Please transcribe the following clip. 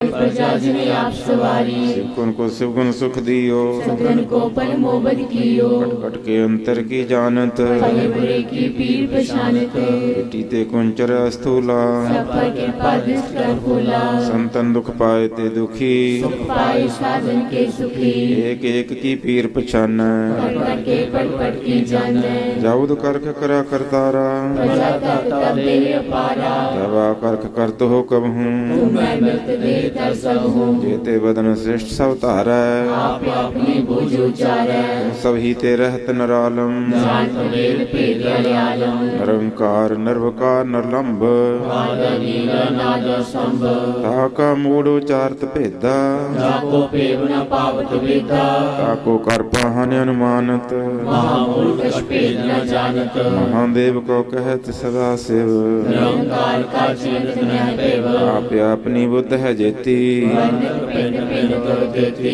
प्रजा जिने आप सवारी। शिवगुण को शिवगुण सुख दियो, सतन को पल मोबद कियो। कट के अंतर की जानत, भले बुरे की पीर पछानत। टीते कुंचर स्थूला, सब पर कृपा दृष्ट कर फूला। संतन दुख पाए ते दुखी, सुख पाए साधन के सुखी। एक एक की पीर पछान, कर कर के पट पट की जाने। जाउद करख करा करतारा, प्रजा तक तब दे अपारा। दवा करख करत हो कब हूँ, मैं मिलत दे कर सब हूँ। जेते बदन श्रेष्ठ सब तारै, आप अपनी बुझ उचारै। सभी ते रहत नरालम, जान वेद भेद आलम। निरंकार निर्वकार निर्लंब, आदर नील नाद संभ। ताका मूढ़ उचारत भेदा, जाको पेव न पावत वेदा। ताको कर पाहन अनुमानत, महामूढ़ कछ भेद न जानत। महादेव को कहत सदा शिव, निरंकार का चिंत न पेव। आप अपनी बुद्ध है जेती, पिंड पिंड कर देती।